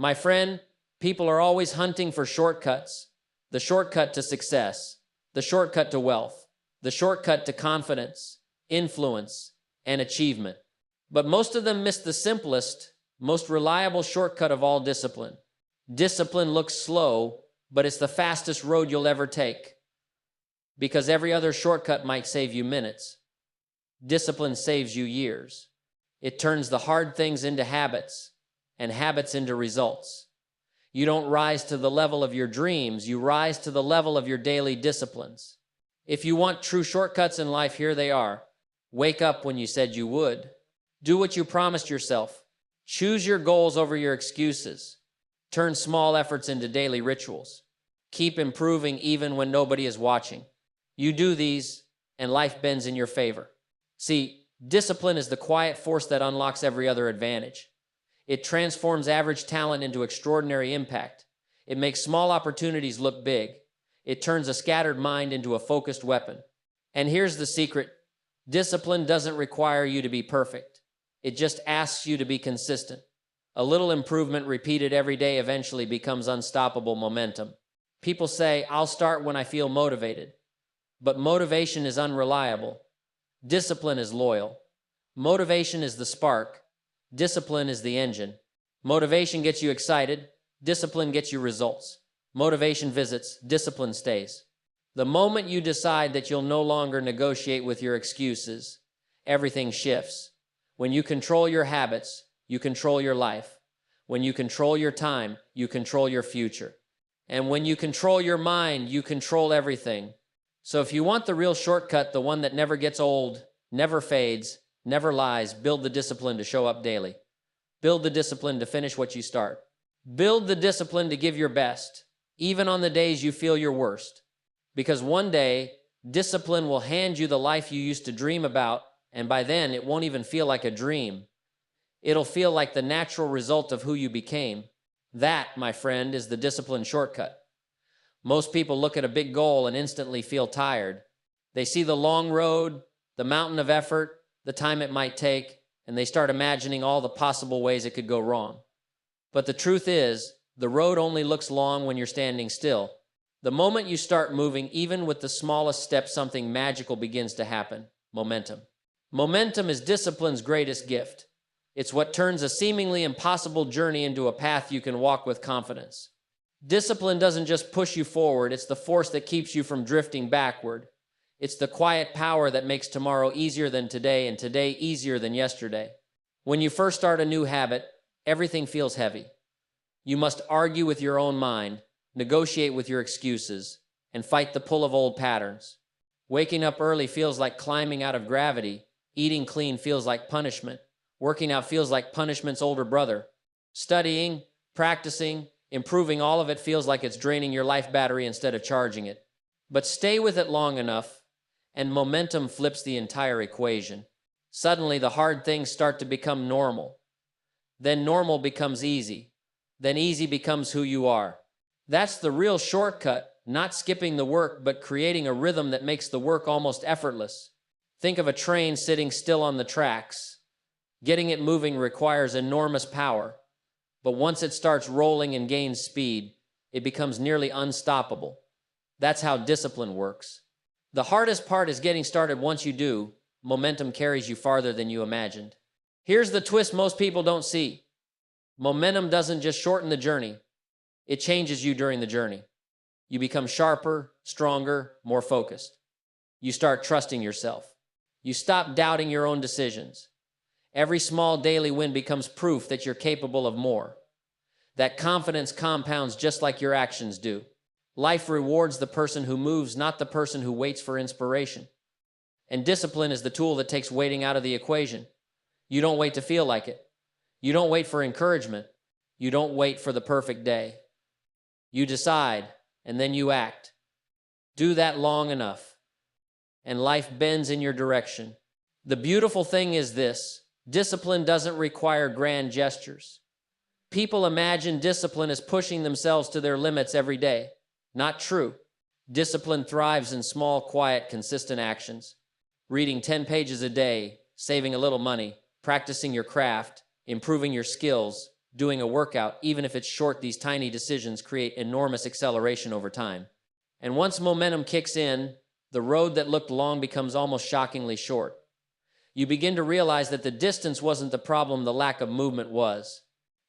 My friend, people are always hunting for shortcuts. The shortcut to success, the shortcut to wealth, the shortcut to confidence, influence, and achievement. But most of them miss the simplest, most reliable shortcut of all: discipline. Discipline looks slow, but it's the fastest road you'll ever take. Because every other shortcut might save you minutes. Discipline saves you years. It turns the hard things into habits, and habits into results. You don't rise to the level of your dreams, you rise to the level of your daily disciplines. If you want true shortcuts in life, here they are. Wake up when you said you would. Do what you promised yourself. Choose your goals over your excuses. Turn small efforts into daily rituals. Keep improving even when nobody is watching. You do these, and life bends in your favor. See, discipline is the quiet force that unlocks every other advantage. It transforms average talent into extraordinary impact. It makes small opportunities look big. It turns a scattered mind into a focused weapon. And here's the secret. Discipline doesn't require you to be perfect. It just asks you to be consistent. A little improvement repeated every day eventually becomes unstoppable momentum. People say, I'll start when I feel motivated. But motivation is unreliable. Discipline is loyal. Motivation is the spark. Discipline is the engine. Motivation gets you excited. Discipline gets you results. Motivation visits. Discipline stays. The moment you decide that you'll no longer negotiate with your excuses, everything shifts. When you control your habits, you control your life. When you control your time, you control your future. And when you control your mind, you control everything. So if you want the real shortcut, the one that never gets old, never fades, never lies, build the discipline to show up daily. Build the discipline to finish what you start. Build the discipline to give your best, even on the days you feel your worst. Because one day, discipline will hand you the life you used to dream about, and by then it won't even feel like a dream. It'll feel like the natural result of who you became. That, my friend, is the discipline shortcut. Most people look at a big goal and instantly feel tired. They see the long road, the mountain of effort, the time it might take, and they start imagining all the possible ways it could go wrong. But the truth is, the road only looks long when you're standing still. The moment you start moving, even with the smallest step, something magical begins to happen. Momentum. Momentum is discipline's greatest gift. It's what turns a seemingly impossible journey into a path you can walk with confidence. Discipline doesn't just push you forward, it's the force that keeps you from drifting backward. It's the quiet power that makes tomorrow easier than today and today easier than yesterday. When you first start a new habit, everything feels heavy. You must argue with your own mind, negotiate with your excuses, and fight the pull of old patterns. Waking up early feels like climbing out of gravity. Eating clean feels like punishment. Working out feels like punishment's older brother. Studying, practicing, improving, all of it feels like it's draining your life battery instead of charging it. But stay with it long enough, and momentum flips the entire equation. Suddenly, the hard things start to become normal. Then normal becomes easy. Then easy becomes who you are. That's the real shortcut, not skipping the work, but creating a rhythm that makes the work almost effortless. Think of a train sitting still on the tracks. Getting it moving requires enormous power, but once it starts rolling and gains speed, it becomes nearly unstoppable. That's how discipline works. The hardest part is getting started. Once you do, momentum carries you farther than you imagined. Here's the twist most people don't see. Momentum doesn't just shorten the journey, it changes you during the journey. You become sharper, stronger, more focused. You start trusting yourself. You stop doubting your own decisions. Every small daily win becomes proof that you're capable of more. That confidence compounds just like your actions do. Life rewards the person who moves, not the person who waits for inspiration. And discipline is the tool that takes waiting out of the equation. You don't wait to feel like it. You don't wait for encouragement. You don't wait for the perfect day. You decide, and then you act. Do that long enough, and life bends in your direction. The beautiful thing is this: discipline doesn't require grand gestures. People imagine discipline as pushing themselves to their limits every day. Not true. Discipline thrives in small, quiet, consistent actions. Reading 10 pages a day, saving a little money, practicing your craft, improving your skills. doing a workout, even if it's short, these tiny decisions create enormous acceleration over time. And once momentum kicks in, the road that looked long becomes almost shockingly short. You begin to realize that the distance wasn't the problem, the lack of movement was.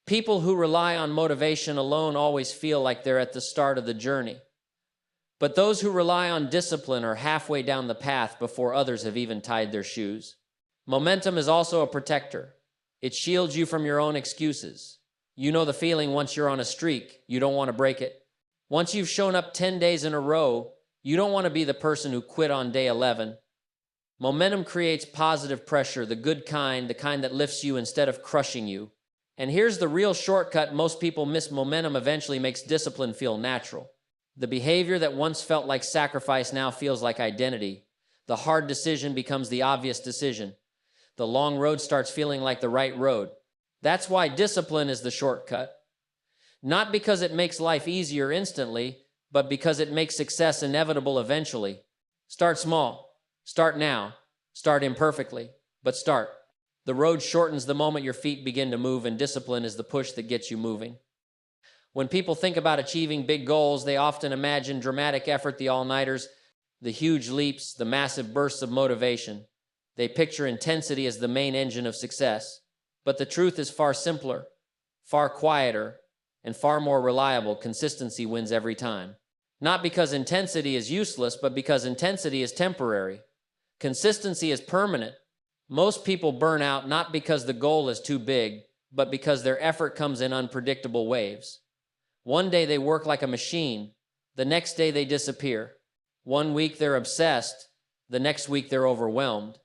People who rely on motivation alone always feel like they're at the start of the journey. But those who rely on discipline are halfway down the path before others have even tied their shoes. Momentum is also a protector. It shields you from your own excuses. You know the feeling once you're on a streak, you don't want to break it. Once you've shown up 10 days in a row, you don't want to be the person who quit on day 11. Momentum creates positive pressure, the good kind, the kind that lifts you instead of crushing you. And here's the real shortcut most people miss: momentum eventually makes discipline feel natural. The behavior that once felt like sacrifice now feels like identity. The hard decision becomes the obvious decision. The long road starts feeling like the right road. That's why discipline is the shortcut. Not because it makes life easier instantly, but because it makes success inevitable eventually. Start small. Start now. Start imperfectly, but start. The road shortens the moment your feet begin to move, and discipline is the push that gets you moving. When people think about achieving big goals, they often imagine dramatic effort, the all-nighters, the huge leaps, the massive bursts of motivation. They picture intensity as the main engine of success. But the truth is far simpler, far quieter, and far more reliable. Consistency wins every time. Not because intensity is useless, but because intensity is temporary. Consistency is permanent. Most people burn out not because the goal is too big, but because their effort comes in unpredictable waves. One day they work like a machine. The next day they disappear. One week they're obsessed. The next week they're overwhelmed.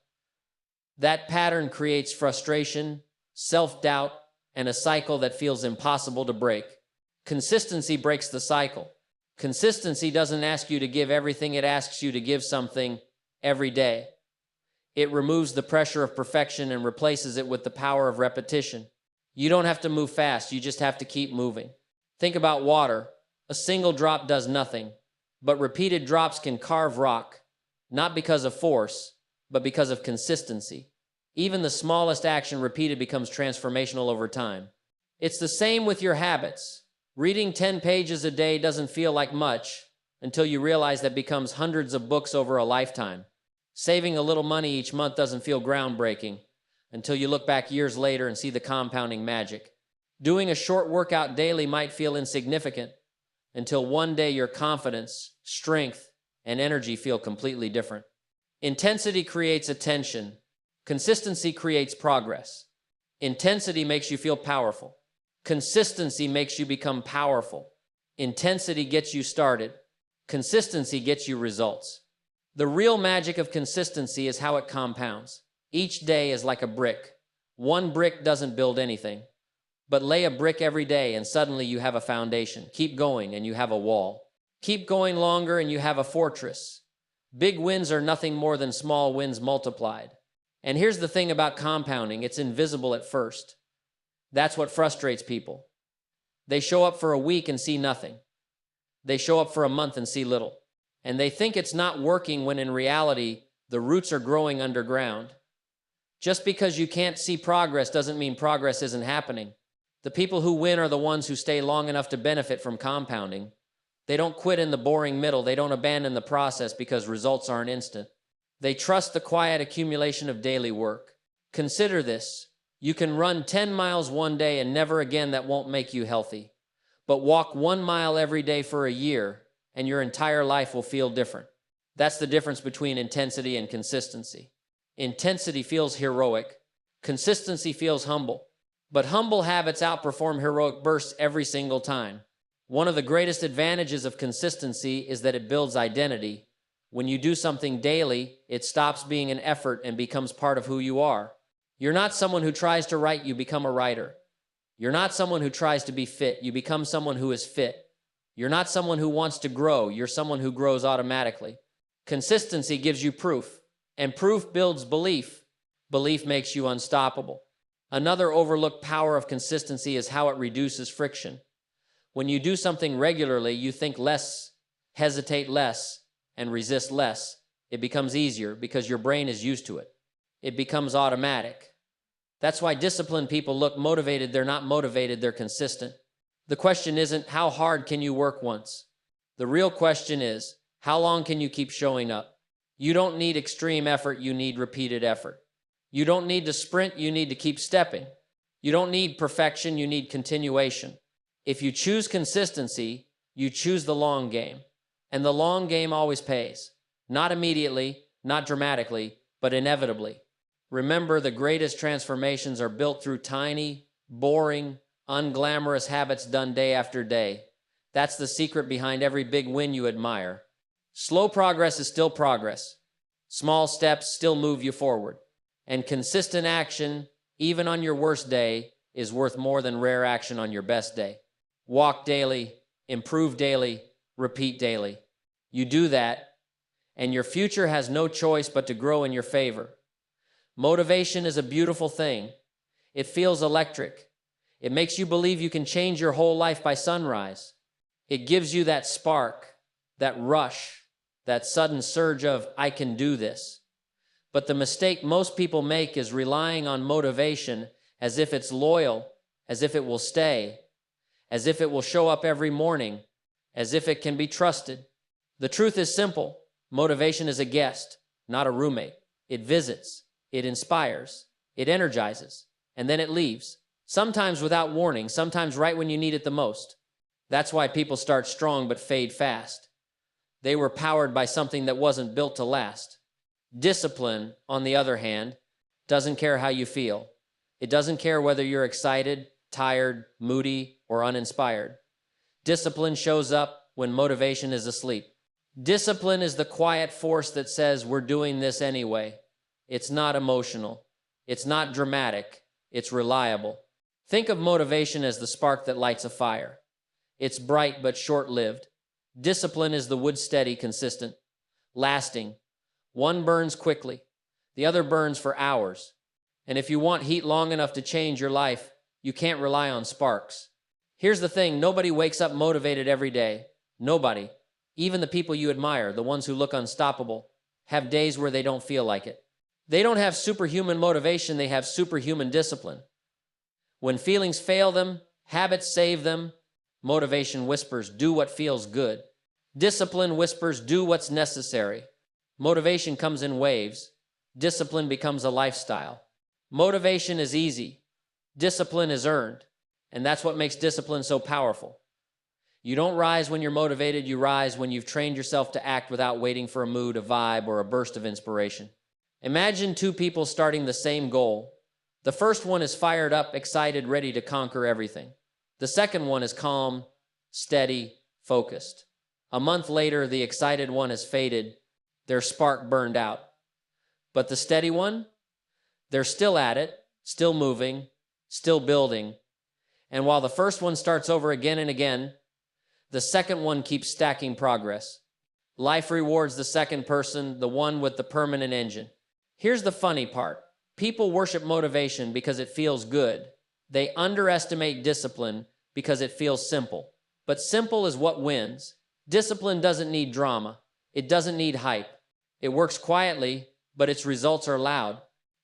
That pattern creates frustration, self-doubt, and a cycle that feels impossible to break. Consistency breaks the cycle. Consistency doesn't ask you to give everything, it asks you to give something every day. It removes the pressure of perfection and replaces it with the power of repetition. You don't have to move fast, you just have to keep moving. Think about water. A single drop does nothing, but repeated drops can carve rock, not because of force, but because of consistency. Even the smallest action repeated becomes transformational over time. It's the same with your habits. Reading 10 pages a day doesn't feel like much until you realize that becomes hundreds of books over a lifetime. Saving a little money each month doesn't feel groundbreaking until you look back years later and see the compounding magic. Doing a short workout daily might feel insignificant until one day your confidence, strength, and energy feel completely different. Intensity creates attention. Consistency creates progress. Intensity makes you feel powerful. Consistency makes you become powerful. Intensity gets you started. Consistency gets you results. The real magic of consistency is how it compounds. Each day is like a brick. One brick doesn't build anything, but lay a brick every day and suddenly you have a foundation. Keep going and you have a wall. Keep going longer and you have a fortress. Big wins are nothing more than small wins multiplied. And here's the thing about compounding, it's invisible at first. That's what frustrates people. They show up for a week and see nothing. They show up for a month and see little. And they think it's not working when in reality, the roots are growing underground. Just because you can't see progress doesn't mean progress isn't happening. The people who win are the ones who stay long enough to benefit from compounding. They don't quit in the boring middle. They don't abandon the process because results aren't instant. They trust the quiet accumulation of daily work. Consider this. You can run 10 miles one day and never again. That won't make you healthy. But walk 1 mile every day for a year and your entire life will feel different. That's the difference between intensity and consistency. Intensity feels heroic. Consistency feels humble. But humble habits outperform heroic bursts every single time. One of the greatest advantages of consistency is that it builds identity. When you do something daily, it stops being an effort and becomes part of who you are. You're not someone who tries to write, you become a writer. You're not someone who tries to be fit, you become someone who is fit. You're not someone who wants to grow, you're someone who grows automatically. Consistency gives you proof, and proof builds belief. Belief makes you unstoppable. Another overlooked power of consistency is how it reduces friction. When you do something regularly, you think less, hesitate less, and resist less. It becomes easier because your brain is used to it. It becomes automatic. That's why disciplined people look motivated. They're not motivated, they're consistent. The question isn't how hard can you work once? The real question is, how long can you keep showing up? You don't need extreme effort, you need repeated effort. You don't need to sprint, you need to keep stepping. You don't need perfection, you need continuation. If you choose consistency, you choose the long game. And the long game always pays. Not immediately, not dramatically, but inevitably. Remember, the greatest transformations are built through tiny, boring, unglamorous habits done day after day. That's the secret behind every big win you admire. Slow progress is still progress. Small steps still move you forward. And consistent action, even on your worst day, is worth more than rare action on your best day. Walk daily, improve daily, repeat daily. You do that, and your future has no choice but to grow in your favor. Motivation is a beautiful thing. It feels electric. It makes you believe you can change your whole life by sunrise. It gives you that spark, that rush, that sudden surge of, I can do this. But the mistake most people make is relying on motivation as if it's loyal, as if it will stay, as if it will show up every morning, as if it can be trusted. The truth is simple. Motivation is a guest, not a roommate. It visits, it inspires, it energizes, and then it leaves. Sometimes without warning, sometimes right when you need it the most. That's why people start strong but fade fast. They were powered by something that wasn't built to last. Discipline, on the other hand, doesn't care how you feel. It doesn't care whether you're excited, tired, moody, or uninspired. Discipline shows up when motivation is asleep. Discipline is the quiet force that says we're doing this anyway. It's not emotional. It's not dramatic. It's reliable. Think of motivation as the spark that lights a fire. It's bright but short-lived. Discipline is the wood steady, consistent, lasting. One burns quickly. The other burns for hours. And if you want heat long enough to change your life, you can't rely on sparks. Here's the thing, nobody wakes up motivated every day. Nobody. Even the people you admire, the ones who look unstoppable, have days where they don't feel like it. They don't have superhuman motivation, they have superhuman discipline. When feelings fail them, habits save them. Motivation whispers, do what feels good. Discipline whispers, do what's necessary. Motivation comes in waves. Discipline becomes a lifestyle. Motivation is easy. Discipline is earned. And that's what makes discipline so powerful. You don't rise when you're motivated, you rise when you've trained yourself to act without waiting for a mood, a vibe, or a burst of inspiration. Imagine two people starting the same goal. The first one is fired up, excited, ready to conquer everything. The second one is calm, steady, focused. A month later, the excited one has faded, their spark burned out. But the steady one? They're still at it, still moving, still building. And while the first one starts over again and again, the second one keeps stacking progress. Life rewards the second person, the one with the permanent engine. Here's the funny part. People worship motivation because it feels good. They underestimate discipline because it feels simple. But simple is what wins. Discipline doesn't need drama. It doesn't need hype. It works quietly, but its results are loud.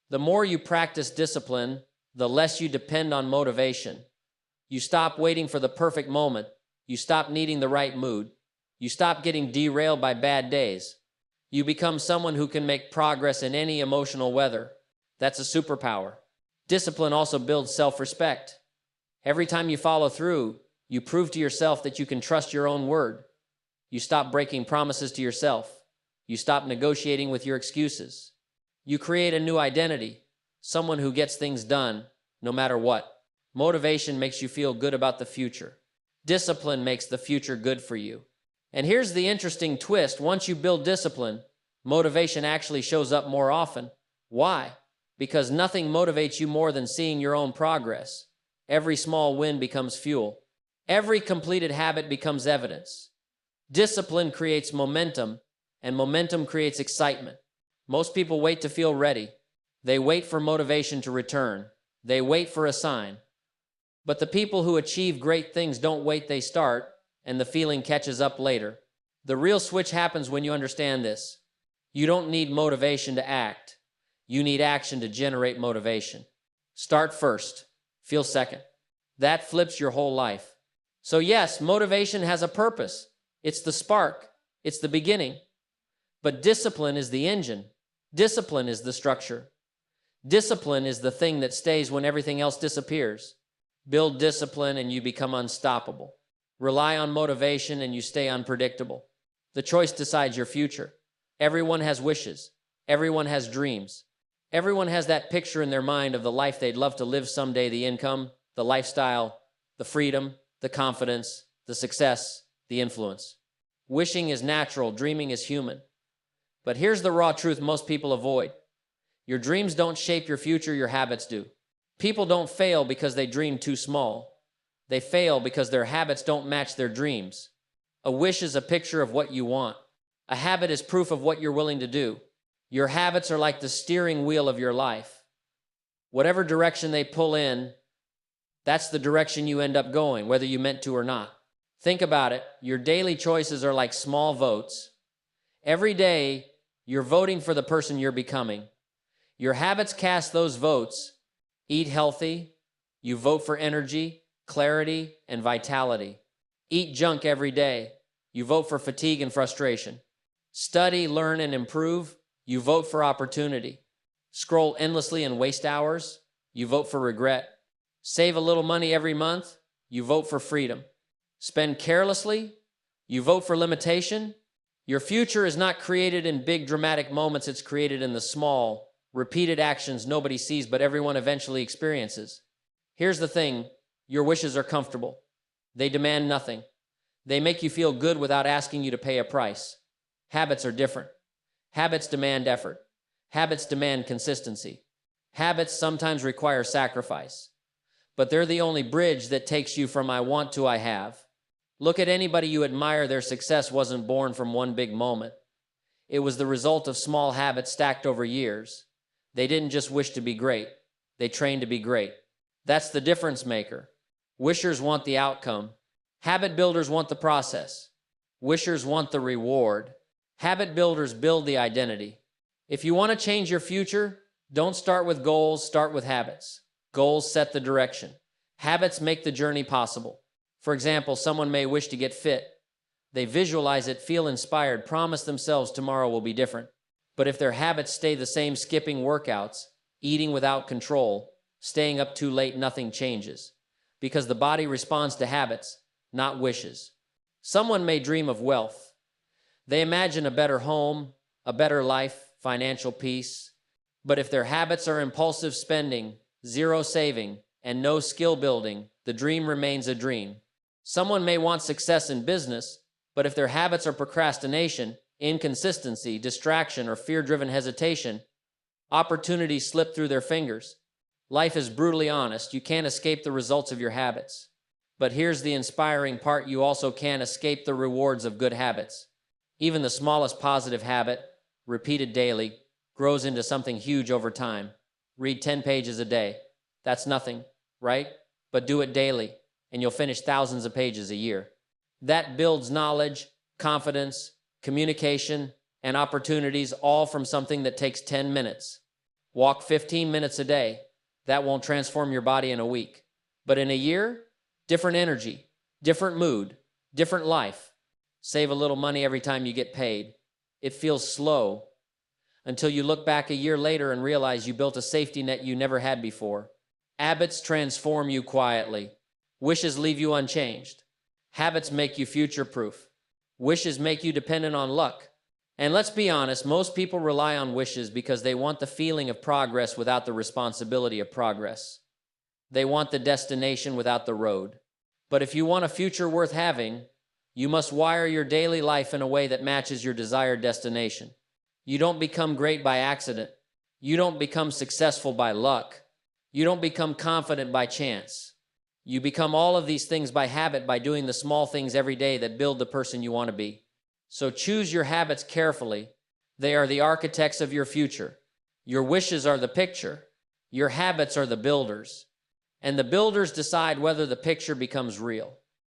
The more you practice discipline, the less you depend on motivation. You stop waiting for the perfect moment. You stop needing the right mood. You stop getting derailed by bad days. You become someone who can make progress in any emotional weather. That's a superpower. Discipline also builds self-respect. Every time you follow through, you prove to yourself that you can trust your own word. You stop breaking promises to yourself. You stop negotiating with your excuses. You create a new identity, someone who gets things done, no matter what. Motivation makes you feel good about the future. Discipline makes the future good for you. And here's the interesting twist. Once you build discipline, motivation actually shows up more often. Why? Because nothing motivates you more than seeing your own progress. Every small win becomes fuel. Every completed habit becomes evidence. Discipline creates momentum, and momentum creates excitement. Most people wait to feel ready. They wait for motivation to return. They wait for a sign. But the people who achieve great things don't wait, they start, and the feeling catches up later. The real switch happens when you understand this. You don't need motivation to act. You need action to generate motivation. Start first, feel second. That flips your whole life. So yes, motivation has a purpose. It's the spark. It's the beginning. But discipline is the engine. Discipline is the structure. Discipline is the thing that stays when everything else disappears. Build discipline and you become unstoppable. Rely on motivation and you stay unpredictable. The choice decides your future. Everyone has wishes. Everyone has dreams. Everyone has that picture in their mind of the life they'd love to live someday, the income, the lifestyle, the freedom, the confidence, the success, the influence. Wishing is natural, dreaming is human. But here's the raw truth most people avoid. Your dreams don't shape your future, your habits do. People don't fail because they dream too small. They fail because their habits don't match their dreams. A wish is a picture of what you want. A habit is proof of what you're willing to do. Your habits are like the steering wheel of your life. Whatever direction they pull in, that's the direction you end up going, whether you meant to or not. Think about it. Your daily choices are like small votes. Every day, you're voting for the person you're becoming. Your habits cast those votes. Eat healthy. You vote for energy, clarity, and vitality. Eat junk every day. You vote for fatigue and frustration. Study, learn, and improve. You vote for opportunity. Scroll endlessly and waste hours. You vote for regret. Save a little money every month. You vote for freedom. Spend carelessly. You vote for limitation. Your future is not created in big dramatic moments. It's created in the small, repeated actions nobody sees but everyone eventually experiences. Here's the thing. Your wishes are comfortable. They demand nothing. They make you feel good without asking you to pay a price. Habits are different. Habits demand effort. Habits demand consistency. Habits sometimes require sacrifice. But they're the only bridge that takes you from I want to I have. Look at anybody you admire. Their success wasn't born from one big moment. It was the result of small habits stacked over years. They didn't just wish to be great. They trained to be great. That's the difference maker. Wishers want the outcome. Habit builders want the process. Wishers want the reward. Habit builders build the identity. If you want to change your future, don't start with goals, start with habits. Goals set the direction. Habits make the journey possible. For example, someone may wish to get fit. They visualize it, feel inspired, promise themselves tomorrow will be different. But if their habits stay the same, skipping workouts, eating without control, staying up too late, nothing changes. Because the body responds to habits, not wishes. Someone may dream of wealth. They imagine a better home, a better life, financial peace. But if their habits are impulsive spending, zero saving, and no skill building, the dream remains a dream. Someone may want success in business, but if their habits are procrastination, inconsistency, distraction, or fear-driven hesitation, opportunities slip through their fingers. Life is brutally honest. You can't escape the results of your habits. But here's the inspiring part. You also can't escape the rewards of good habits. Even the smallest positive habit, repeated daily, grows into something huge over time. Read 10 pages a day. That's nothing, right? But do it daily, and you'll finish thousands of pages a year. That builds knowledge, confidence, communication, and opportunities, all from something that takes 10 minutes. Walk 15 minutes a day. That won't transform your body in a week. But in a year, different energy, different mood, different life. Save a little money every time you get paid. It feels slow until you look back a year later and realize you built a safety net you never had before. Habits transform you quietly. Wishes leave you unchanged. Habits make you future-proof. Wishes make you dependent on luck. And let's be honest, most people rely on wishes because they want the feeling of progress without the responsibility of progress. They want the destination without the road. But if you want a future worth having, you must wire your daily life in a way that matches your desired destination. You don't become great by accident. You don't become successful by luck. You don't become confident by chance. You become all of these things by habit, by doing the small things every day that build the person you want to be. So choose your habits carefully. They are the architects of your future. Your wishes are the picture. Your habits are the builders. And the builders decide whether the picture becomes real.